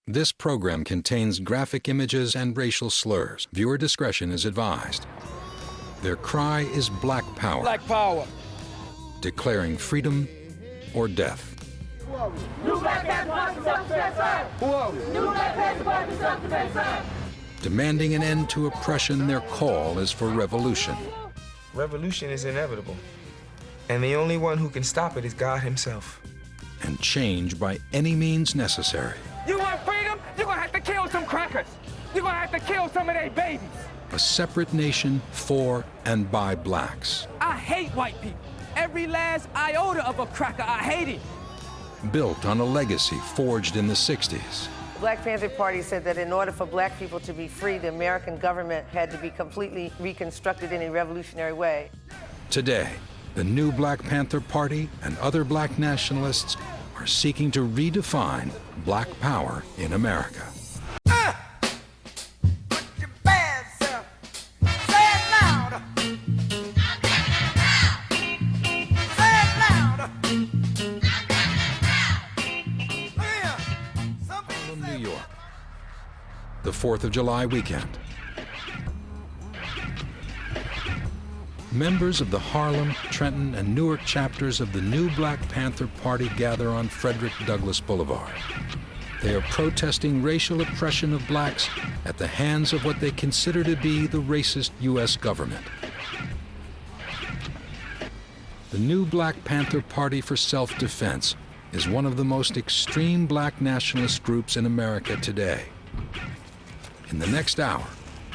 This program contains graphic images and racial slurs. Viewer discretion is advised. Their cry is Black Power. Black Power. Declaring freedom or death. New Black Panther Party self-defense, sir! New Black Panther Party self-defense, sir! Demanding an end to oppression, their call is for revolution. Revolution is inevitable, and the only one who can stop it is God himself. And change by any means necessary. You want freedom? You're gonna have to kill some crackers. You're gonna have to kill some of their babies. A separate nation for and by blacks. I hate white people. Every last iota of a cracker, I hate it. Built on a legacy forged in the 60s. The Black Panther Party said that in order for black people to be free, the American government had to be completely reconstructed in a revolutionary way. Today, the new Black Panther Party and other black nationalists are seeking to redefine black power in America. New York, the 4th of July weekend. Members of the Harlem, Trenton, and Newark chapters of the new Black Panther Party gather on Frederick Douglass Boulevard. They are protesting racial oppression of blacks at the hands of what they consider to be the racist U.S. government. The new Black Panther Party for Self-Defense is one of the most extreme black nationalist groups in America today. In the next hour,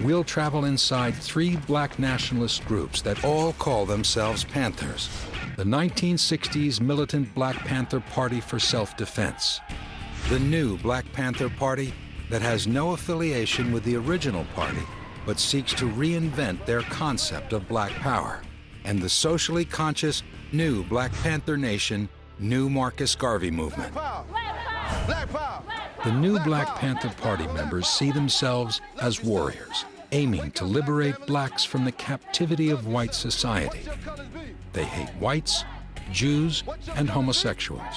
we'll travel inside 3 black nationalist groups that all call themselves Panthers. The 1960s militant Black Panther Party for Self-Defense. The new Black Panther Party that has no affiliation with the original party, but seeks to reinvent their concept of black power. And the socially conscious new Black Panther Nation, New Marcus Garvey movement. The new Black Panther Party members see themselves as warriors, aiming to liberate blacks from the captivity of white society. They hate whites, Jews, and homosexuals.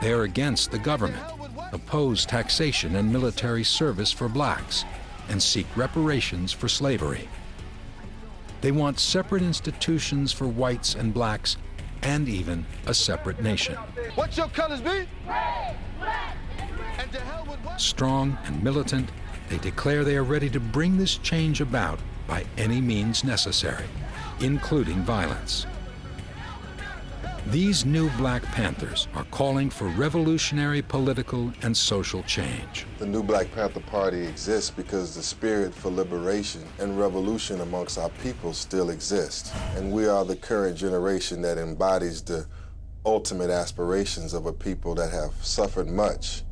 They are against the government, oppose taxation and military service for blacks, and seek reparations for slavery. They want separate institutions for whites and blacks, and even a separate nation. What your colors be? Red, black, and to hell with what? Strong and militant, they declare they are ready to bring this change about by any means necessary, including violence. These new Black Panthers are calling for revolutionary political and social change. The new Black Panther Party exists because the spirit for liberation and revolution amongst our people still exists. And we are the current generation that embodies the ultimate aspirations of a people that have suffered much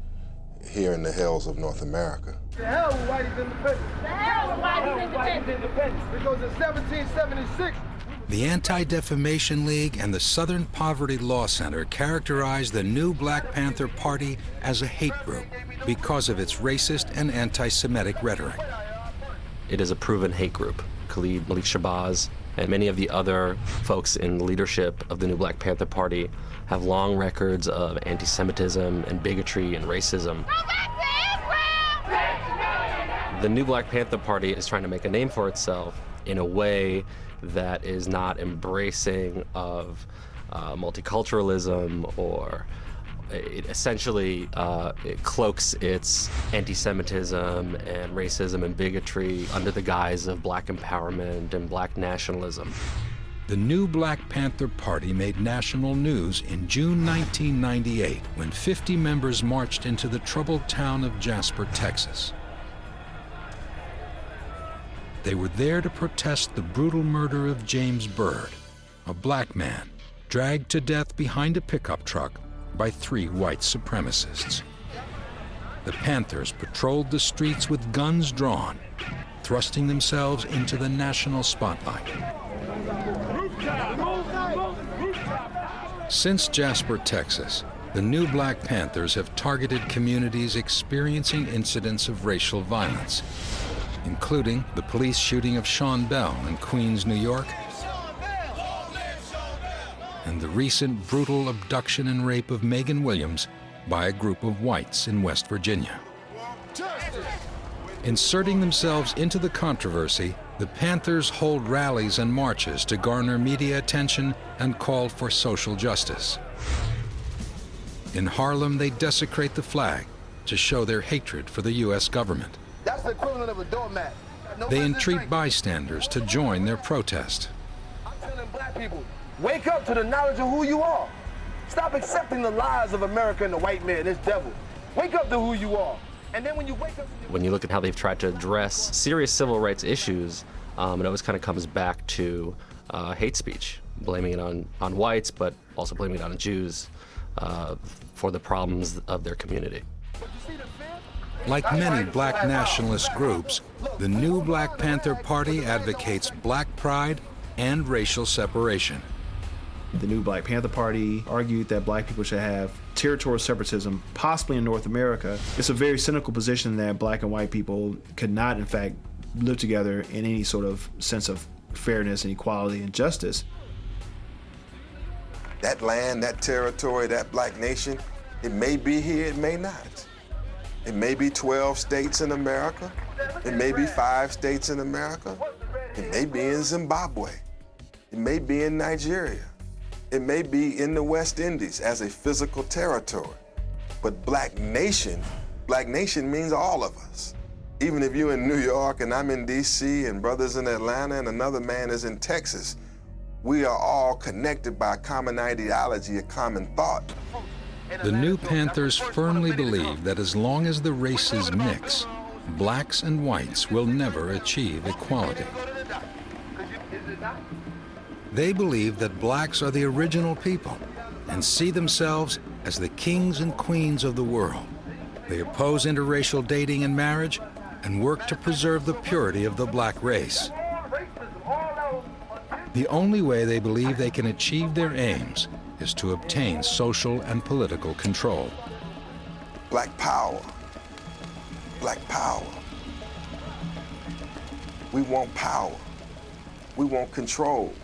here in the hells of North America. The hell with whitey's independence. The hell with whitey's independence. Because in 1776, The Anti-Defamation League and the Southern Poverty Law Center characterize the new Black Panther Party as a hate group because of its racist and anti-Semitic rhetoric. It is a proven hate group. Khalid Malik Shabazz and many of the other folks in leadership of the new Black Panther Party have long records of anti-Semitism and bigotry and racism. The new Black Panther Party is trying to make a name for itself in a way that is not embracing of multiculturalism, or it essentially it cloaks its anti-Semitism and racism and bigotry under the guise of black empowerment and black nationalism. The new Black Panther Party made national news in June 1998 when 50 members marched into the troubled town of Jasper, Texas. They were there to protest the brutal murder of James Byrd, a black man dragged to death behind a pickup truck by 3 white supremacists. The Panthers patrolled the streets with guns drawn, thrusting themselves into the national spotlight. Since Jasper, Texas, the new Black Panthers have targeted communities experiencing incidents of racial violence, including the police shooting of Sean Bell in Queens, New York, and the recent brutal abduction and rape of Megan Williams by a group of whites in West Virginia. Inserting themselves into the controversy, the Panthers hold rallies and marches to garner media attention and call for social justice. In Harlem, they desecrate the flag to show their hatred for the U.S. government. That's the equivalent of a doormat. No They business entreat drink. bystanders to join their protest. I'm telling black people, wake up to the knowledge of who you are. Stop accepting the lies of America and the white man, this devil. Wake up to who you are. And then when you wake up to When you look at how they've tried to address serious civil rights issues, it always kind of comes back to hate speech, blaming it on whites, but also blaming it on Jews for the problems of their community. Like many black nationalist groups, the new Black Panther Party advocates black pride and racial separation. The new Black Panther Party argued that black people should have territorial separatism, possibly in North America. It's a very cynical position that black and white people could not, in fact, live together in any sort of sense of fairness and equality and justice. That land, that territory, that black nation, it may be here, it may not. It may be 12 states in America. It may be 5 states in America. It may be in Zimbabwe. It may be in Nigeria. It may be in the West Indies as a physical territory. But black nation means all of us. Even if you're in New York and I'm in DC and brother's in Atlanta and another man is in Texas, we are all connected by a common ideology, a common thought. The new Panthers firmly believe that as long as the races mix, blacks and whites will never achieve equality. They believe that blacks are the original people and see themselves as the kings and queens of the world. They oppose interracial dating and marriage and work to preserve the purity of the black race. The only way they believe they can achieve their aims is to obtain social and political control. Black power. Black power. We want power. We want control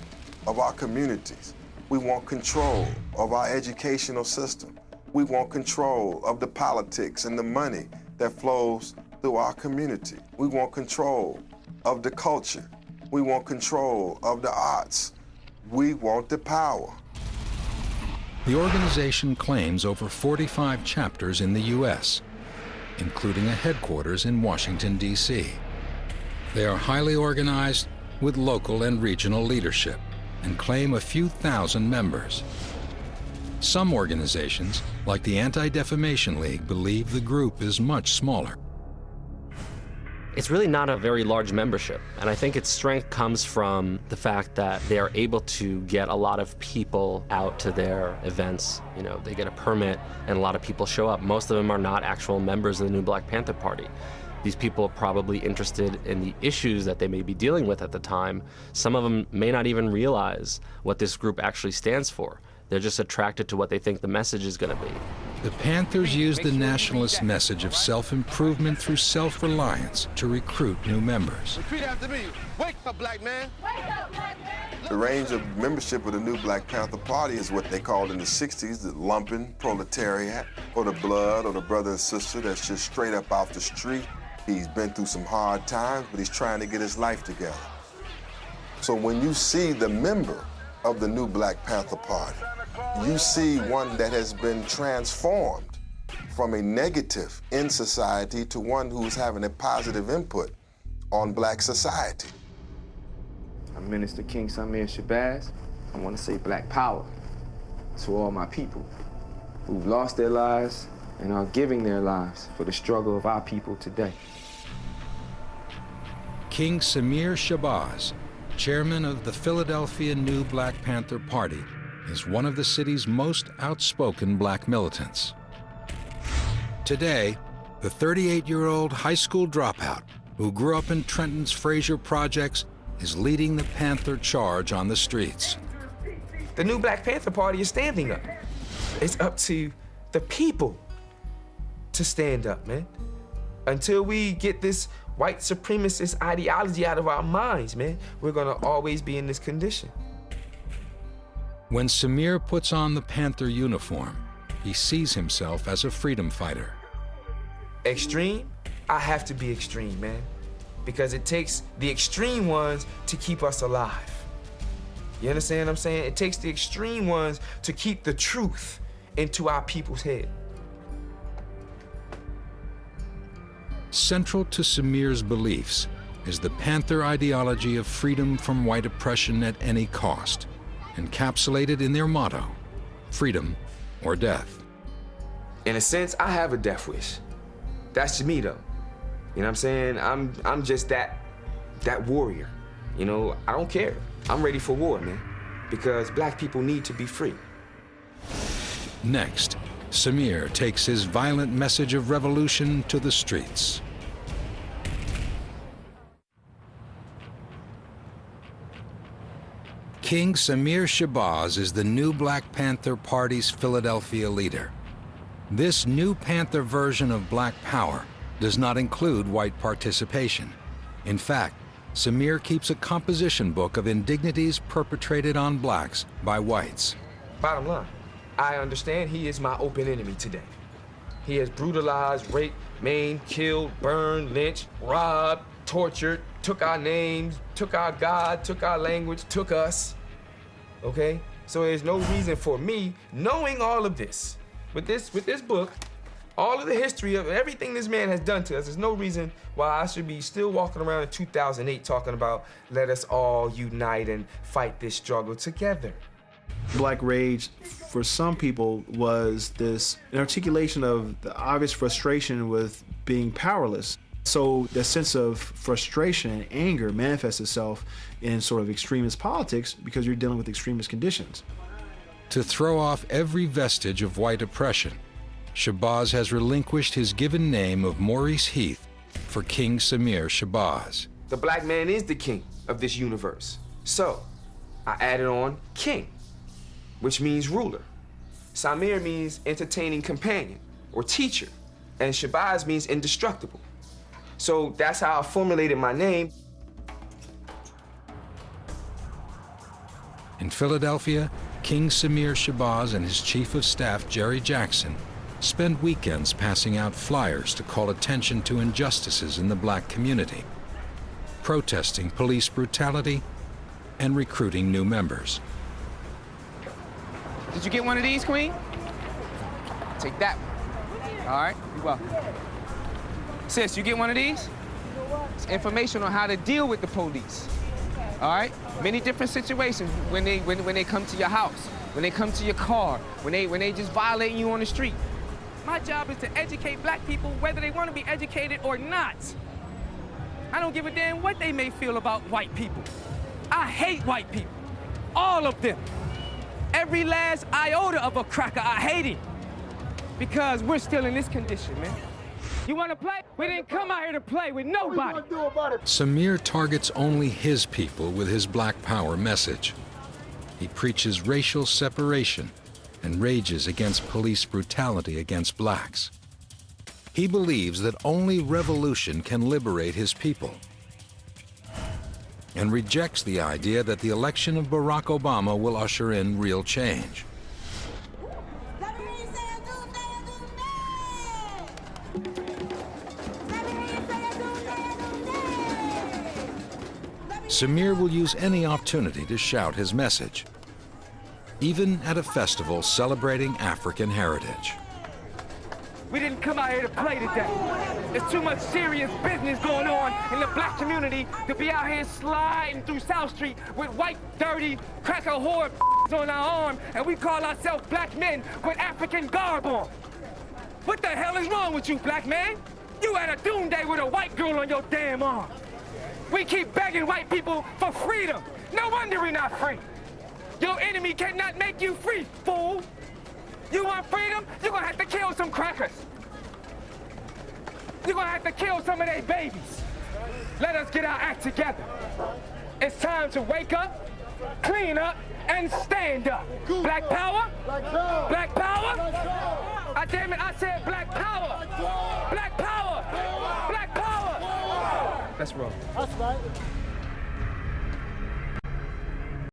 of our communities. We want control of our educational system. We want control of the politics and the money that flows through our community. We want control of the culture. We want control of the arts. We want the power. The organization claims over 45 chapters in the U.S., including a headquarters in Washington, D.C. They are highly organized with local and regional leadership and claim a few thousand members. Some organizations, like the Anti-Defamation League, believe the group is much smaller. It's really not a very large membership, and I think its strength comes from the fact that they are able to get a lot of people out to their events. You know, they get a permit and a lot of people show up. Most of them are not actual members of the new Black Panther Party. These people are probably interested in the issues that they may be dealing with at the time. Some of them may not even realize what this group actually stands for. They're just attracted to what they think the message is going to be. The Panthers use the nationalist message of self-improvement through self-reliance to recruit new members. Repeat after me. Wake up, black man. Wake up, black man. The range of membership of the new Black Panther Party is what they called in the 60s the lumpen proletariat, or the blood, or the brother and sister that's just straight up off the street. He's been through some hard times, but he's trying to get his life together. So when you see the member of the new Black Panther Party, you see one that has been transformed from a negative in society to one who's having a positive input on black society. I'm Minister King Samir Shabazz. I want to say black power to all my people who've lost their lives and are giving their lives for the struggle of our people today. King Samir Shabazz, chairman of the Philadelphia New Black Panther Party, is one of the city's most outspoken black militants. Today, the 38-year-old high school dropout who grew up in Trenton's Fraser projects is leading the Panther charge on the streets. The new Black Panther Party is standing up. It's up to the people to stand up, man. Until we get this white supremacist ideology out of our minds, man, we're gonna always be in this condition. When Samir puts on the Panther uniform, he sees himself as a freedom fighter. Extreme I have to be extreme, man. Because it takes the extreme ones to keep us alive. You understand what I'm saying? It takes the extreme ones to keep the truth into our people's head. Central to Sameer's beliefs is the Panther ideology of freedom from white oppression at any cost, encapsulated in their motto, freedom or death. In a sense, I have a death wish. That's me, though. You know what I'm saying? I'm just that warrior. You know, I don't care. I'm ready for war, man, because black people need to be free. Next, Sameer takes his violent message of revolution to the streets. King Sameer Shabazz is the new Black Panther Party's Philadelphia leader. This new Panther version of Black Power does not include white participation. In fact, Sameer keeps a composition book of indignities perpetrated on blacks by whites. Bottom line, I understand he is my open enemy today. He has brutalized, raped, maimed, killed, burned, lynched, robbed, tortured, took our names, took our God, took our language, took us. Okay? So there's no reason for me, knowing all of this, with this book, all of the history of everything this man has done to us, there's no reason why I should be still walking around in 2008 talking about let us all unite and fight this struggle together. Black rage, for some people, was an articulation of the obvious frustration with being powerless. So the sense of frustration and anger manifests itself in sort of extremist politics because you're dealing with extremist conditions. To throw off every vestige of white oppression, Shabazz has relinquished his given name of Maurice Heath for King Sameer Shabazz. The black man is the king of this universe. So I added on king, which means ruler. Sameer means entertaining companion or teacher, and Shabazz means indestructible. So that's how I formulated my name. In Philadelphia, King Sameer Shabazz and his chief of staff, Jerry Jackson, spend weekends passing out flyers to call attention to injustices in the black community, protesting police brutality, and recruiting new members. Did you get one of these, Queen? Take that one. All right, you're welcome. Sis, you get one of these? It's information on how to deal with the police. All right? Many different situations when they come to your house, when they come to your car, when they just violating you on the street. My job is to educate black people whether they want to be educated or not. I don't give a damn what they may feel about white people. I hate white people. All of them. Every last iota of a cracker, I hate it. Because we're still in this condition, man. You want to play? We didn't come out here to play with nobody. What are you gonna do about it? Sameer targets only his people with his Black Power message. He preaches racial separation and rages against police brutality against blacks. He believes that only revolution can liberate his people, and rejects the idea that the election of Barack Obama will usher in real change. Sameer will use any opportunity to shout his message, even at a festival celebrating African heritage. We didn't come out here to play today. There's too much serious business going on in the black community to be out here sliding through South Street with white, dirty, cracker whore on our arm, and we call ourselves black men with African garb on. What the hell is wrong with you, black man? You had a doom day with a white girl on your damn arm. We keep begging white people for freedom. No wonder we're not free. Your enemy cannot make you free, fool. You want freedom? You're gonna have to kill some crackers. You're gonna have to kill some of their babies. Let us get our act together. It's time to wake up, clean up, and stand up. Black power? Black power? Ah, damn it, I said black power. Black power. Black power. That's wrong. That's right.